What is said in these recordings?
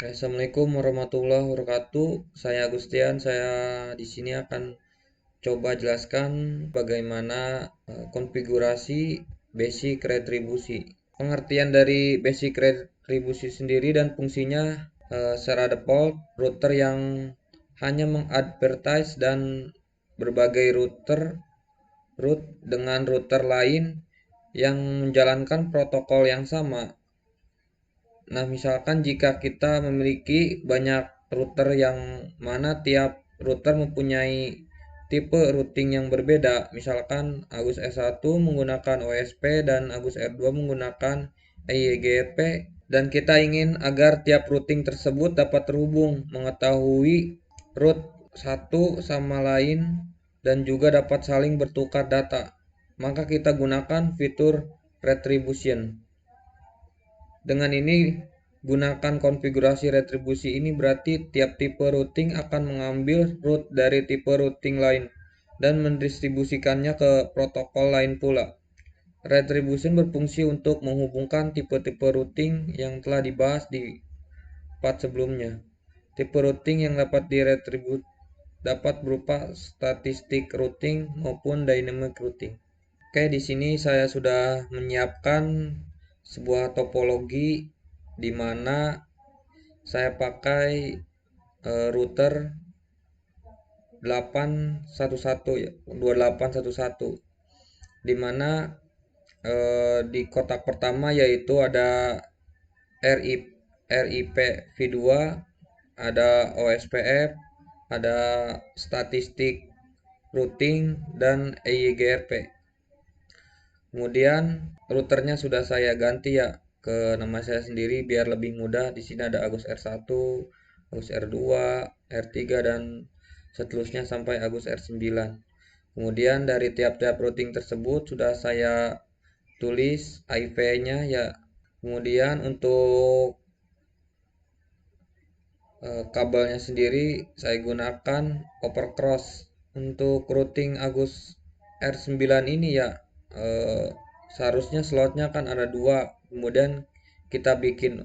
Assalamualaikum warahmatullahi wabarakatuh. Saya Agustian. Saya di sini akan coba jelaskan bagaimana konfigurasi basic retribusi. Pengertian dari basic retribusi sendiri dan fungsinya secara default router yang hanya mengadvertise dan berbagai root dengan router lain yang menjalankan protokol yang sama. Nah, misalkan jika kita memiliki banyak router yang mana tiap router mempunyai tipe routing yang berbeda. Misalkan Agus R1 menggunakan OSP dan Agus R2 menggunakan EYGRP, dan kita ingin agar tiap routing tersebut dapat terhubung, mengetahui root satu sama lain dan juga dapat saling bertukar data. Maka kita gunakan fitur retribution. Dengan ini, gunakan konfigurasi retribusi ini berarti tiap tipe routing akan mengambil root dari tipe routing lain dan mendistribusikannya ke protokol lain pula. Retribution berfungsi untuk menghubungkan tipe-tipe routing yang telah dibahas di part sebelumnya. Tipe routing yang dapat diretribut dapat berupa statistik routing maupun dynamic routing. Oke, di sini saya sudah menyiapkan sebuah topologi di mana saya pakai router 811 ya, 2811, di mana di kotak pertama yaitu ada RIP V2, ada OSPF, ada statistik routing dan EYGRP. Kemudian routernya sudah saya ganti ya ke nama saya sendiri biar lebih mudah. Di sini ada Agus R1, Agus R2, R3 dan seterusnya sampai Agus R9. Kemudian dari tiap-tiap routing tersebut sudah saya tulis IP-nya ya. Kemudian untuk kabelnya sendiri saya gunakan overcross. Untuk routing Agus R9 ini ya, seharusnya slotnya kan ada 2, kemudian kita bikin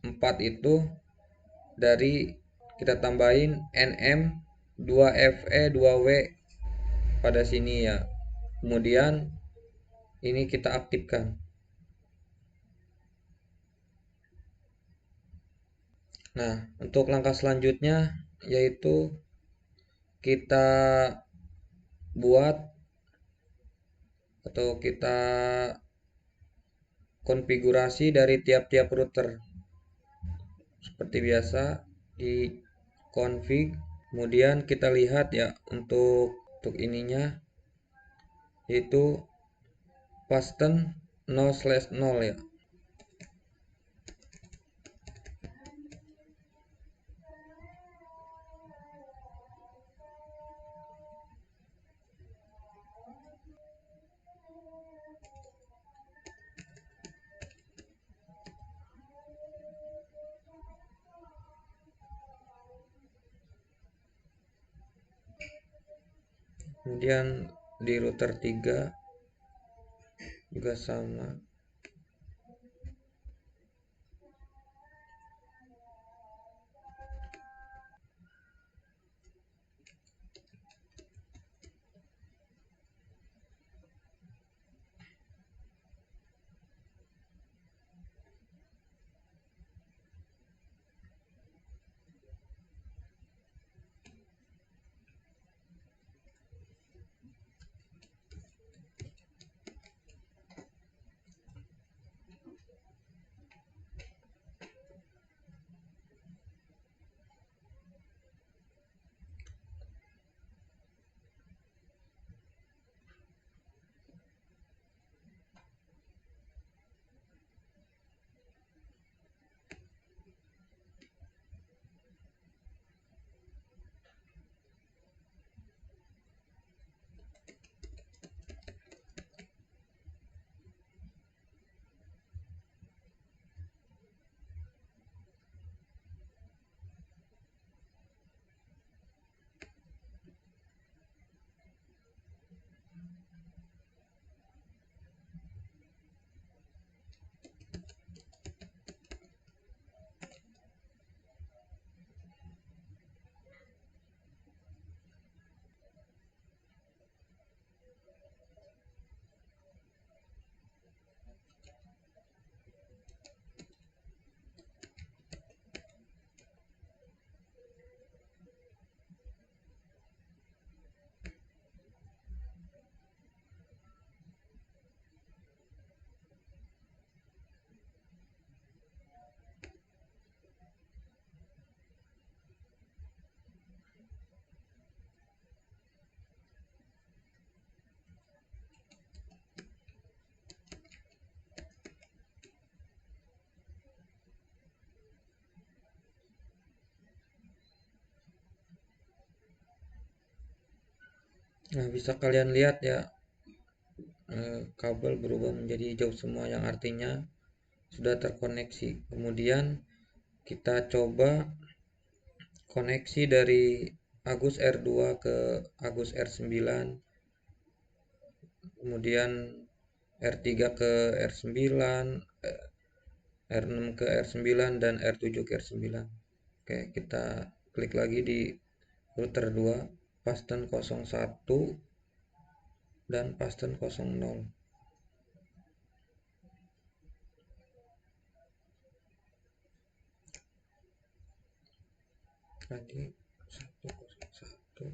4 itu dari kita tambahin NM 2FE 2W pada sini ya. Kemudian ini kita aktifkan. Nah, untuk langkah selanjutnya yaitu kita buat atau kita konfigurasi dari tiap-tiap router. Seperti biasa di config, kemudian kita lihat ya untuk ininya yaitu fasten 0/0 ya. Kemudian di router 3 juga sama. Nah, bisa kalian lihat ya, kabel berubah menjadi hijau semua yang artinya sudah terkoneksi. Kemudian kita coba koneksi dari Agus R2 ke Agus R9, kemudian R3 ke R9, R6 ke R9, dan R7 ke R9. Oke, kita klik lagi di router 2, pasten 01 dan pasten 00. Tadi 101 101.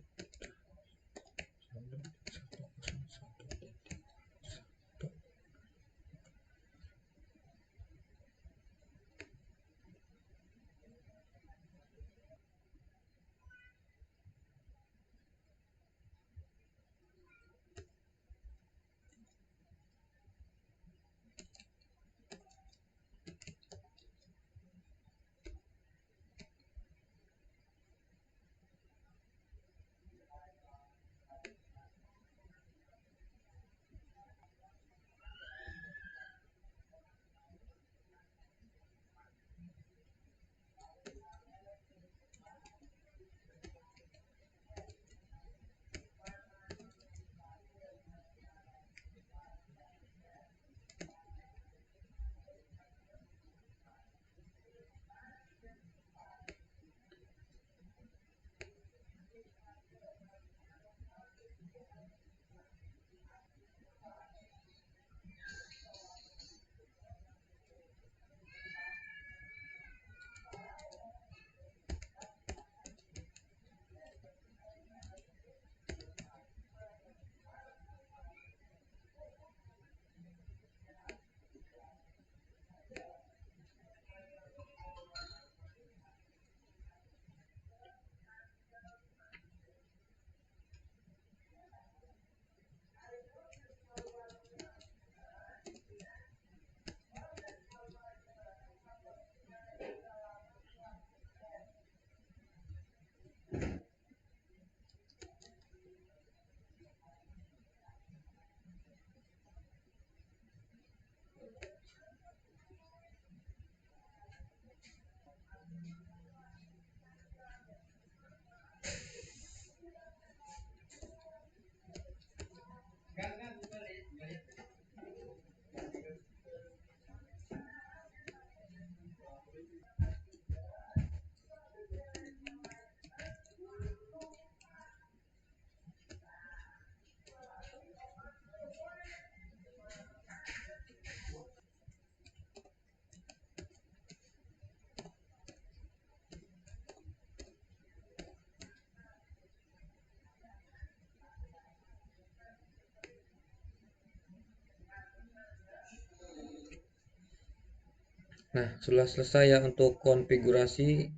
Nah, sudah selesai ya untuk konfigurasi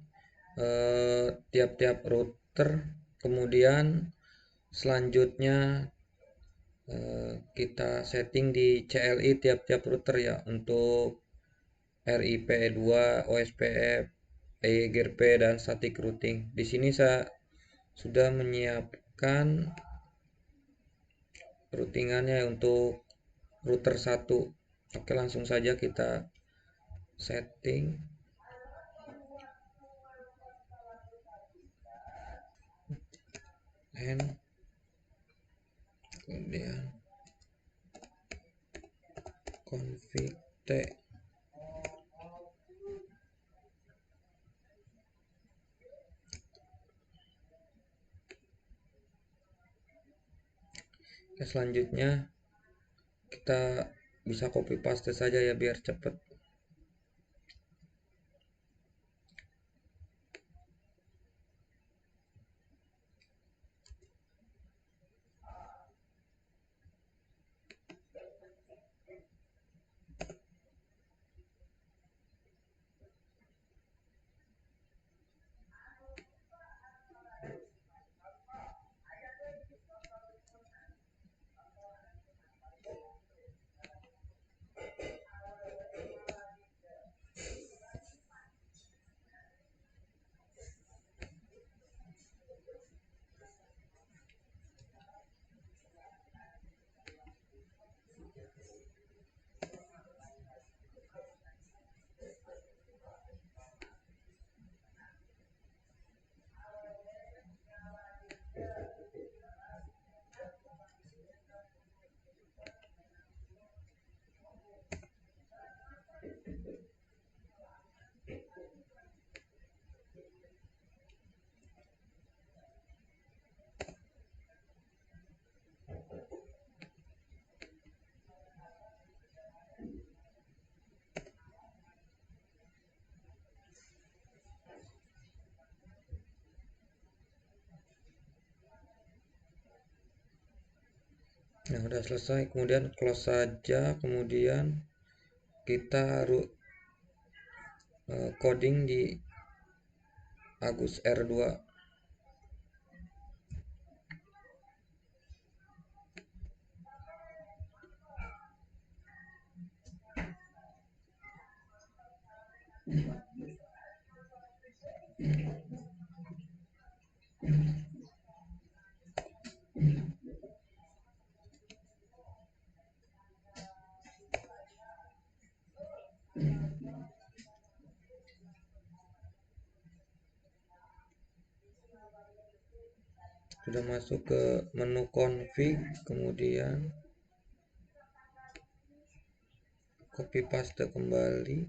tiap-tiap router. Kemudian selanjutnya kita setting di CLI tiap-tiap router ya, untuk RIP2, OSPF, EIGRP, dan static routing. Di sini saya sudah menyiapkan routingannya untuk router 1. Oke, langsung saja kita setting. And kemudian config T. Oke, selanjutnya kita bisa copy paste saja ya biar cepat. Nah, udah selesai, kemudian close saja, kemudian kita coding di Agus R2. Sudah masuk ke menu config, kemudian copy paste kembali.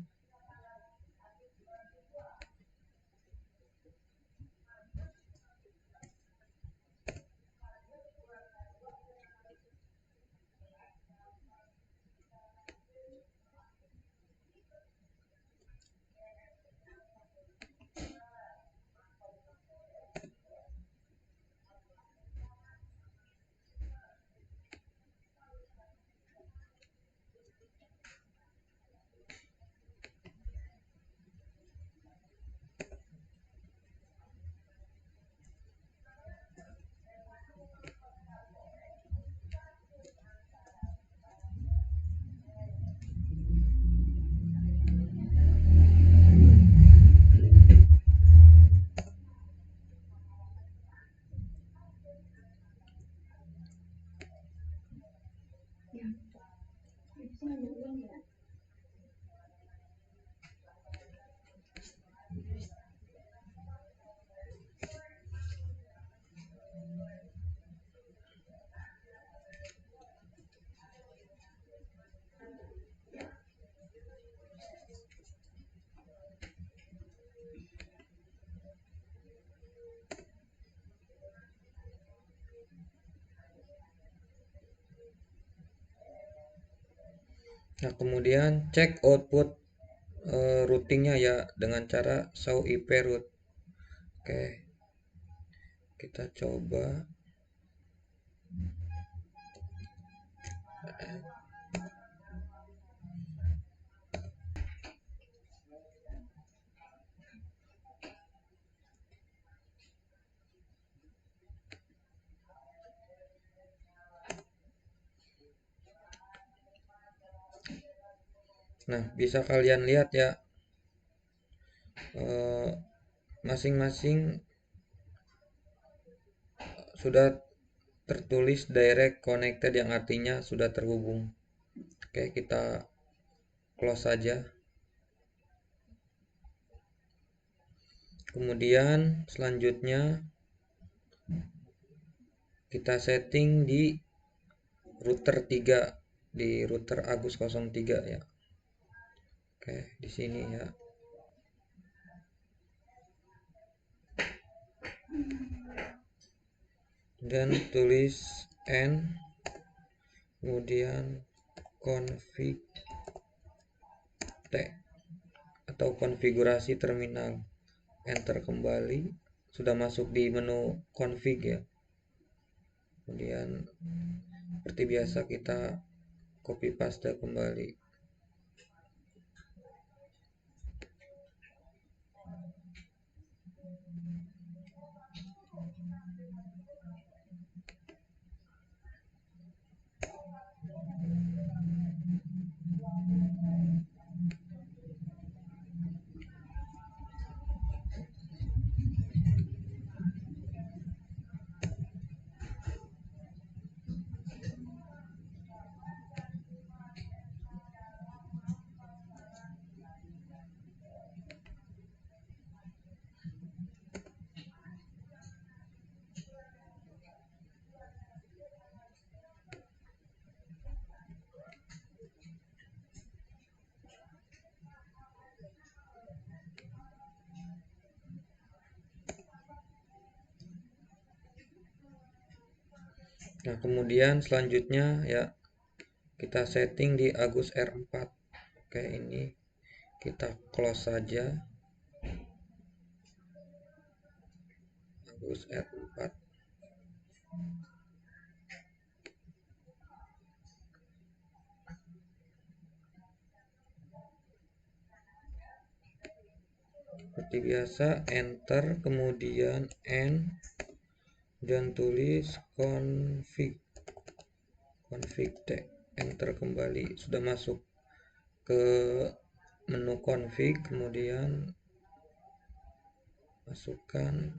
Nah, kemudian cek output routingnya ya dengan cara show IP route. Oke, kita coba. Nah, bisa kalian lihat ya, masing-masing sudah tertulis direct connected yang artinya sudah terhubung. Oke, kita close saja. Kemudian selanjutnya kita setting di router 3, di router Agus 03 ya. Oke, di sini ya. Dan tulis n, kemudian config t atau konfigurasi terminal, enter kembali. Sudah masuk di menu config ya. Kemudian seperti biasa kita copy paste kembali. Nah, kemudian selanjutnya ya kita setting di Agus R4. Oke, ini kita close saja. Agus R4. biasa enter, kemudian n, dan tulis config t, enter kembali, sudah masuk ke menu config, kemudian masukkan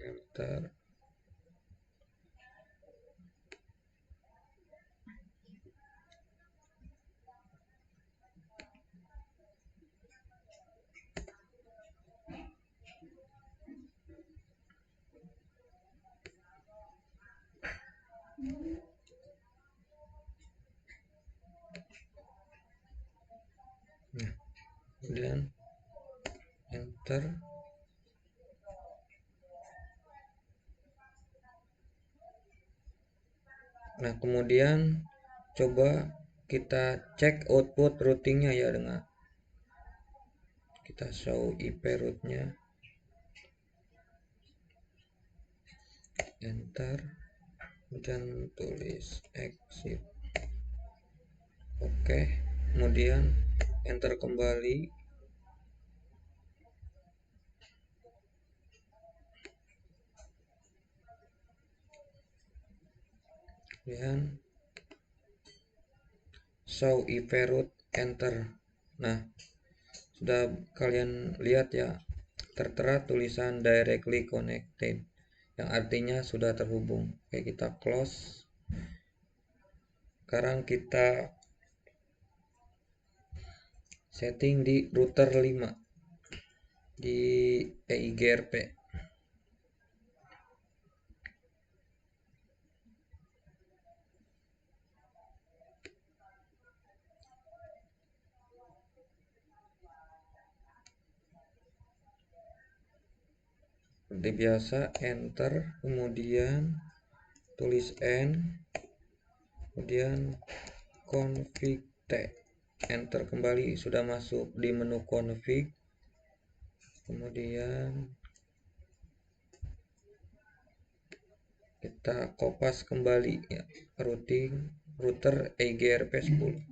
enter. Nah, kemudian enter. Nah, kemudian coba kita cek output routingnya ya, dengan kita show IP rootnya, enter, dan tulis exit. Oke, kemudian enter kembali. Kemudian show IP root, enter. Nah, sudah kalian lihat ya, tertera tulisan directly connected, yang artinya sudah terhubung. Oke, kita close. Sekarang kita setting di router 5 di EIGRP. Seperti biasa enter, kemudian tulis n, kemudian config t, enter kembali, sudah masuk di menu config. Kemudian kita kopas kembali ya, router EIGRP 10.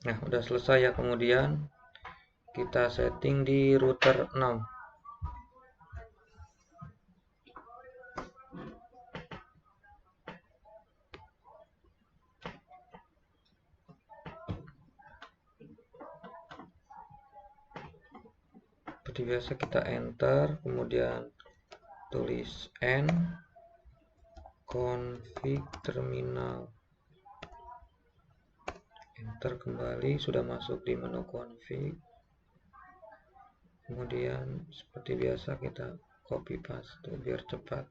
Nah, udah selesai ya. Kemudian kita setting di router 6. Seperti biasa kita enter, kemudian tulis n, config terminal, enter kembali, sudah masuk di menu config. Kemudian seperti biasa kita copy paste biar cepat.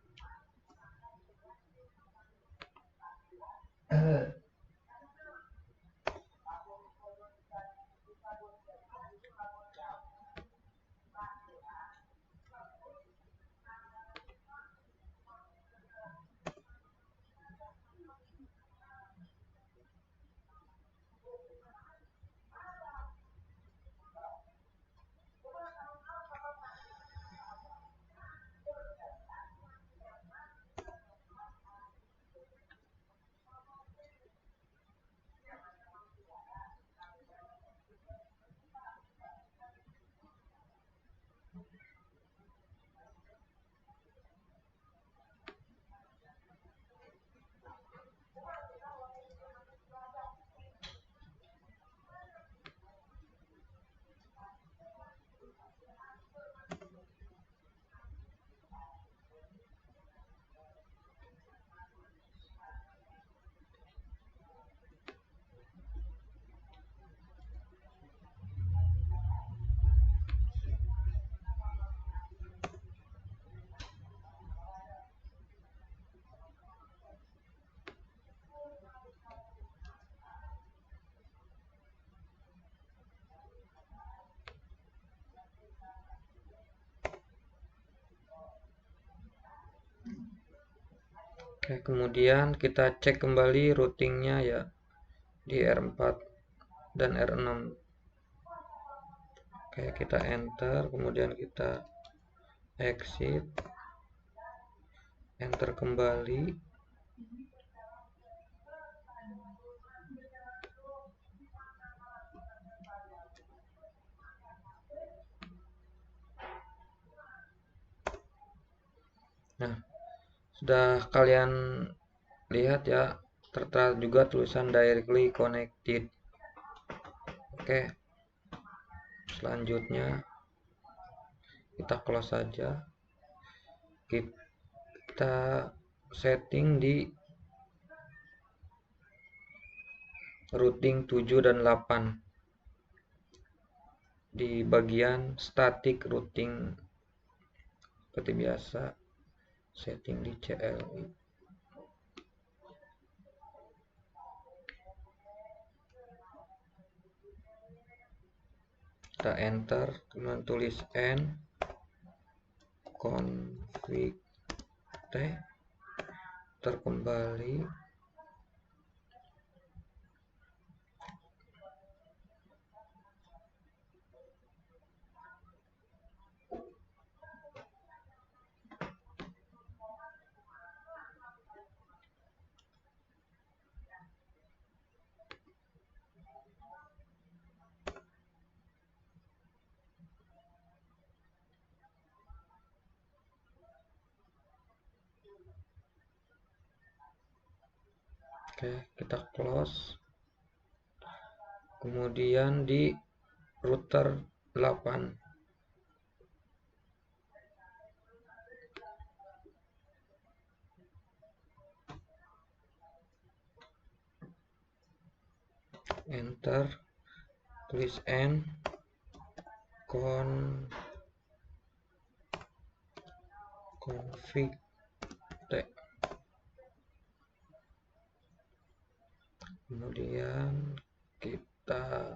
Oke, kemudian kita cek kembali routingnya ya di R4 dan R6. Oke, kita enter, kemudian kita exit, enter kembali. Nah, sudah kalian lihat ya, tertera juga tulisan directly connected. Oke, selanjutnya kita close saja. Kita setting di routing 7 dan 8 di bagian static routing. Seperti biasa, setting di CLI. Kita enter, kemudian tulis n config t, terkembali. Oke, kita close. Kemudian di router 8 enter, tulis n config t, kemudian kita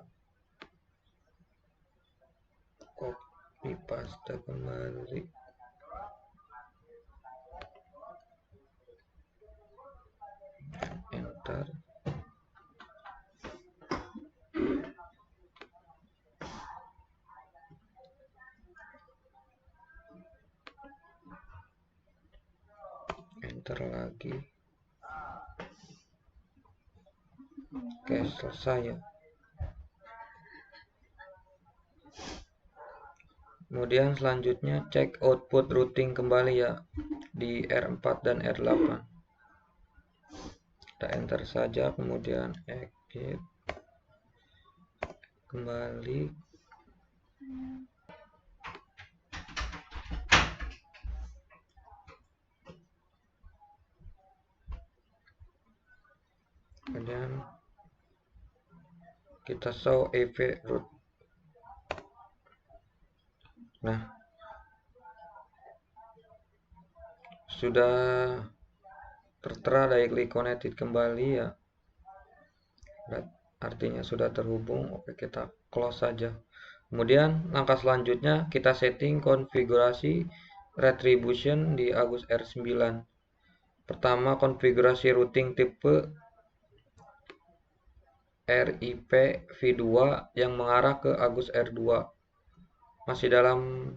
copy paste kembali, enter. Enter lagi. Oke, selesai ya. Kemudian selanjutnya cek output routing kembali ya di R4 dan R8. Kita enter saja, kemudian exit kembali. Kemudian kita show EV route. Nah, sudah tertera directly connected kembali ya, artinya sudah terhubung. Oke, kita close saja. Kemudian langkah selanjutnya kita setting konfigurasi retribution di Agus R9. Pertama, konfigurasi routing tipe RIP v2 yang mengarah ke Agus R2. Masih dalam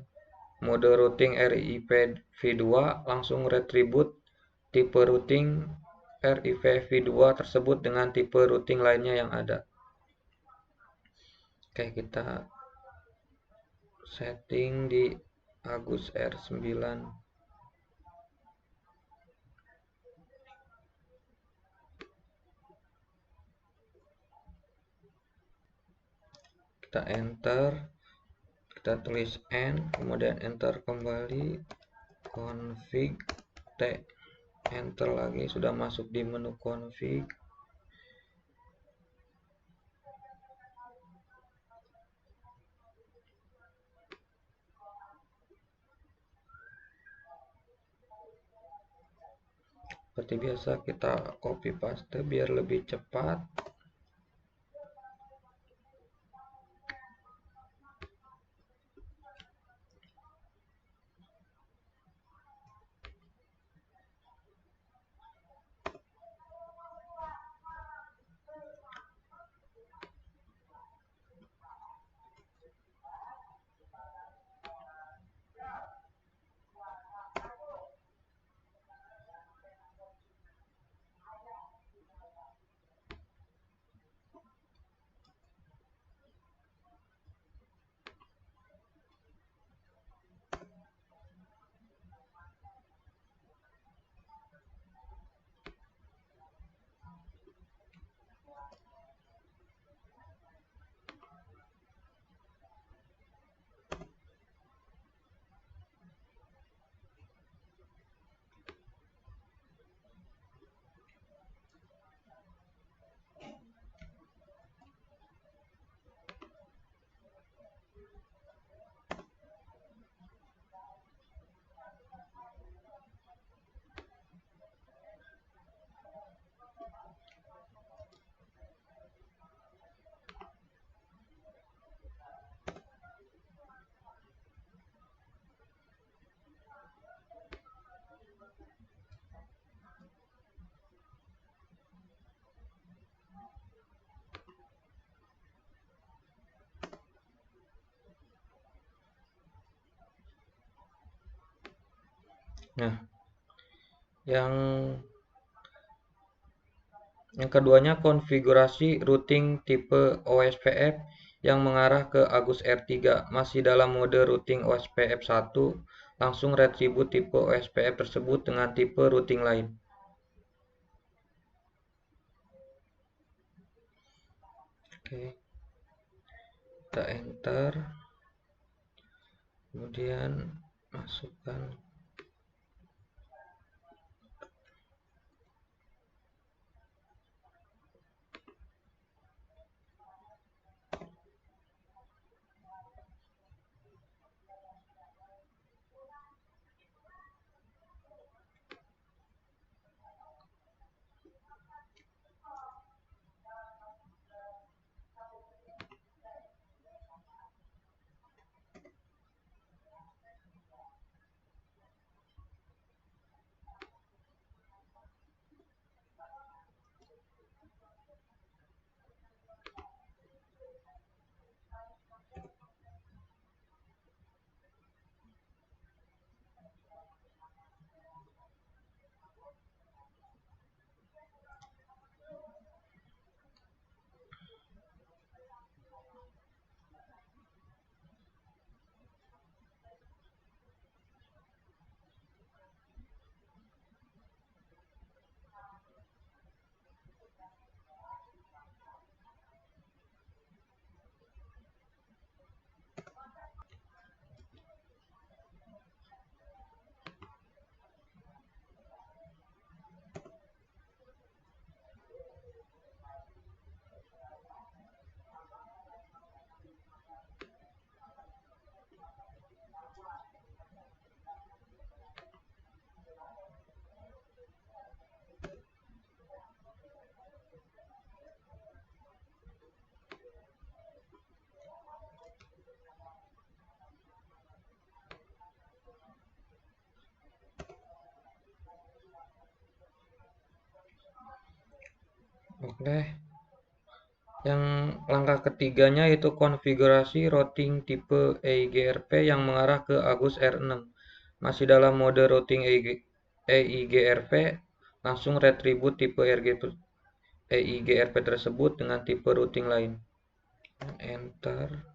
mode routing RIP v2, langsung retribute tipe routing RIP v2 tersebut dengan tipe routing lainnya yang ada. Oke, kita setting di Agus R9. Kita enter, kita tulis n, kemudian enter kembali, config t, enter lagi, sudah masuk di menu config. Seperti biasa kita copy paste biar lebih cepat. Nah, yang keduanya konfigurasi routing tipe OSPF yang mengarah ke Agus R3. Masih dalam mode routing OSPF 1, langsung retribut tipe OSPF tersebut dengan tipe routing lain. Oke, kita enter, kemudian masukkan. Oke, yang langkah ketiganya yaitu konfigurasi routing tipe EIGRP yang mengarah ke Agus R6. Masih dalam mode routing EIGRP, langsung retribut tipe EIGRP tersebut dengan tipe routing lain. Enter.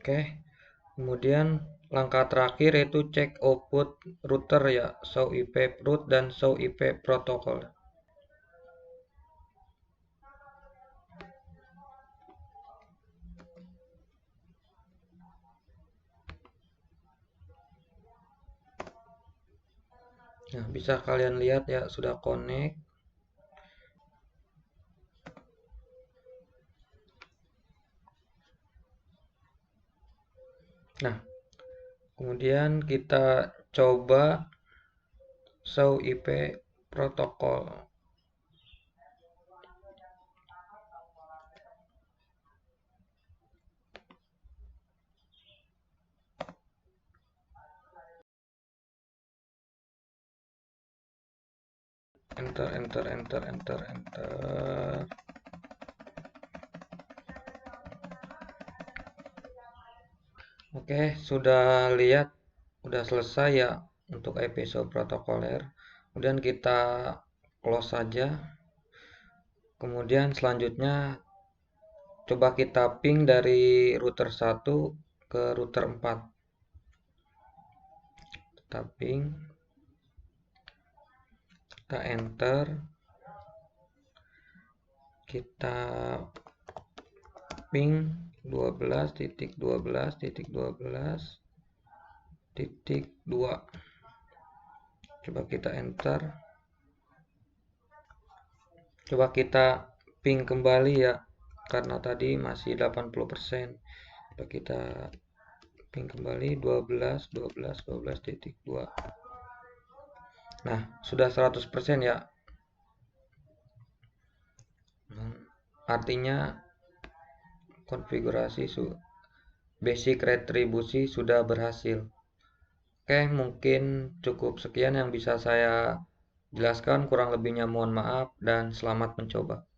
Oke, kemudian langkah terakhir yaitu cek output router ya, show IP root dan show IP protocol. Nah, bisa kalian lihat ya sudah connect. Nah, kemudian kita coba show IP protokol. Enter, enter, enter, enter, enter. Oke, sudah lihat, sudah selesai ya untuk IP show protokoler. Kemudian kita close saja. Kemudian selanjutnya coba kita ping dari router 1 ke router 4. Kita ping, kita enter, kita ping 12.12.12.2. Coba kita enter. Coba kita ping kembali ya, karena tadi masih 80%. Coba kita ping kembali 12.12.12.2. Nah, sudah 100% ya. Artinya konfigurasi basic retribusi sudah berhasil. Oke, mungkin cukup sekian yang bisa saya jelaskan. Kurang lebihnya mohon maaf dan selamat mencoba.